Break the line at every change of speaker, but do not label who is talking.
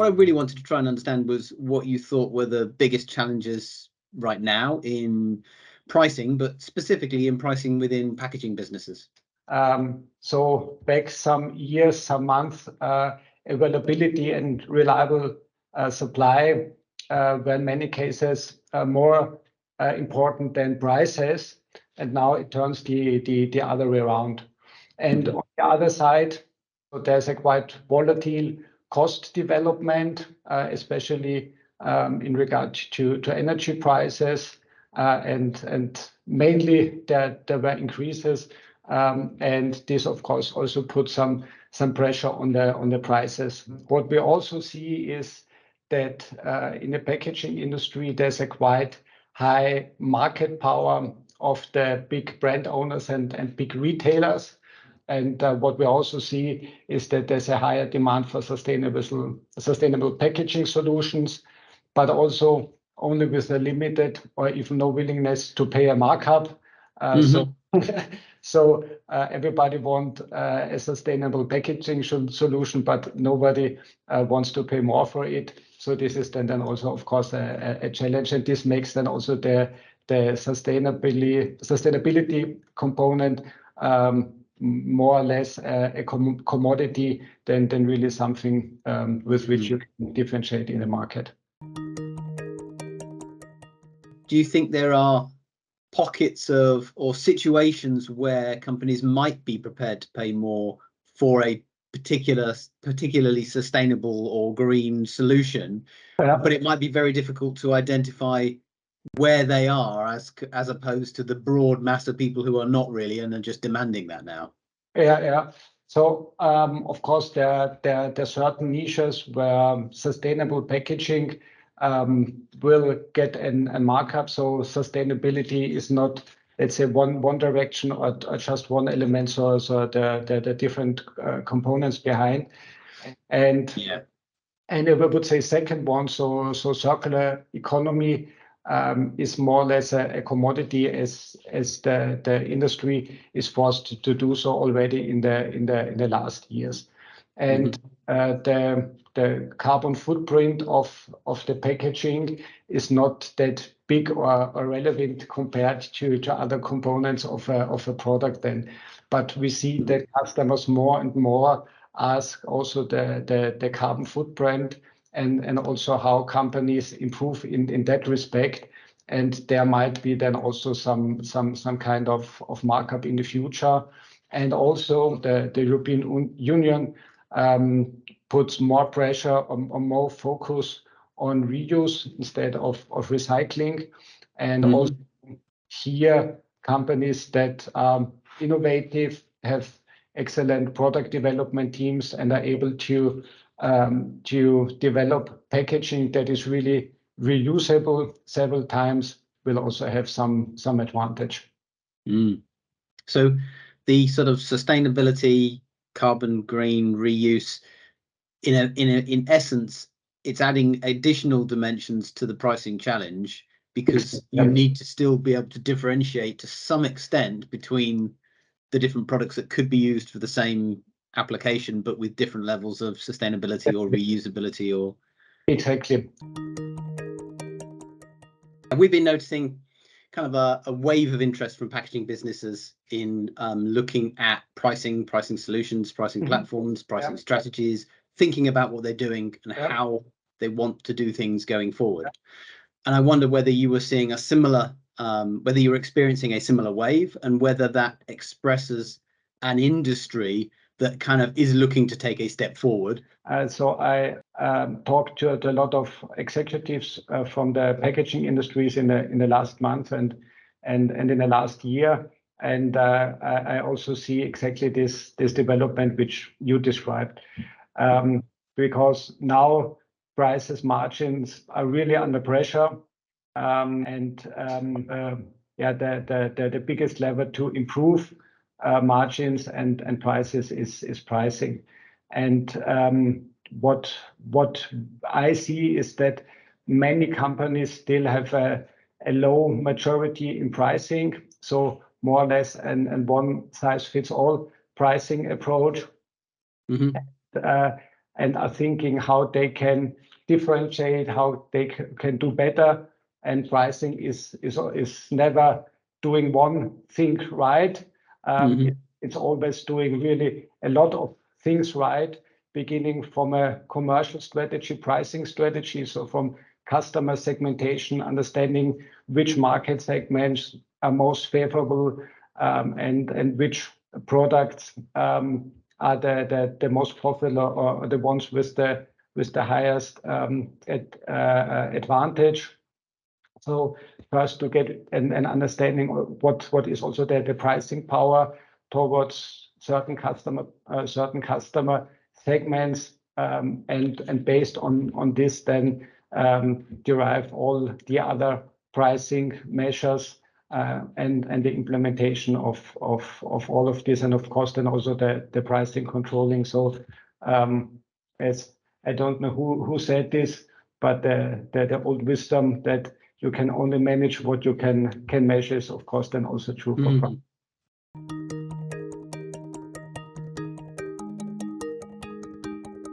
I really wanted to try and understand was what you thought were the biggest challenges right now in pricing, but specifically in pricing within packaging businesses.
So back some years, some months, availability and reliable supply were in many cases more important than prices, and now it turns the other way around. And on the other side, so there's a quite volatile cost development, especially in regard to energy prices, and mainly there were increases, and this of course also put some pressure on the prices. What we also see is that in the packaging industry there's a quite high market power of the big brand owners and big retailers. And what we also see is that there's a higher demand for sustainable packaging solutions, but also only with a limited or even no willingness to pay a markup. So everybody wants a sustainable packaging solution, but nobody wants to pay more for it. So this is then also, of course, a challenge, and this makes then also the sustainability component more or less a commodity than really something with which you can differentiate in the market.
Do you think there are pockets of or situations where companies might be prepared to pay more for a particularly sustainable or green solution, but it might be very difficult to identify where they are as opposed to the broad mass of people who are not really and are just demanding that now?
Yeah. So of course there are certain niches where sustainable packaging will get a markup. So sustainability is not, let's say, one direction or just one element. So the different components behind, and I would say second one. So circular economy is more or less a commodity as the industry is forced to do so already in the last years, and the carbon footprint of the packaging is not that big or relevant compared to other components of a product then. But we see that customers more and more ask also the carbon footprint and also how companies improve in that respect. And there might be then also some kind of markup in the future. And also the European Union puts more pressure on more focus on reuse instead of recycling. And also here, companies that are innovative, have excellent product development teams, and are able to develop packaging that is really reusable several times, will also have some advantage.
So the sort of sustainability, carbon green reuse, in essence, it's adding additional dimensions to the pricing challenge, because you need to still be able to differentiate to some extent between the different products that could be used for the same application, but with different levels of sustainability or reusability or...
Exactly.
We've been noticing kind of a wave of interest from packaging businesses in looking at pricing solutions, pricing platforms, pricing strategies, thinking about what they're doing and how they want to do things going forward. And I wonder whether you were seeing a similar, whether you were experiencing a similar wave, and whether that expresses an industry that kind of is looking to take a step forward.
So I talked to a lot of executives from the packaging industries in the last month and in the last year, and I also see exactly this development which you described, because now prices, margins are really under pressure, and the biggest lever to improve margins and prices is pricing. And what I see is that many companies still have a low maturity in pricing, so more or less and one size fits all pricing approach. and are thinking how they can differentiate, how they can do better. And pricing is never doing one thing right. It's always doing really a lot of things right, beginning from a commercial strategy, pricing strategy, so from customer segmentation, understanding which market segments are most favorable, and which products are the most popular or the ones with the highest advantage. So first to get an understanding of what is also the pricing power towards certain customer segments, and based on this then derive all the other pricing measures, and the implementation of all of this, and of course then also the pricing controlling. So as I don't know who said this, but the old wisdom that you can only manage what you can measure is of course then also true for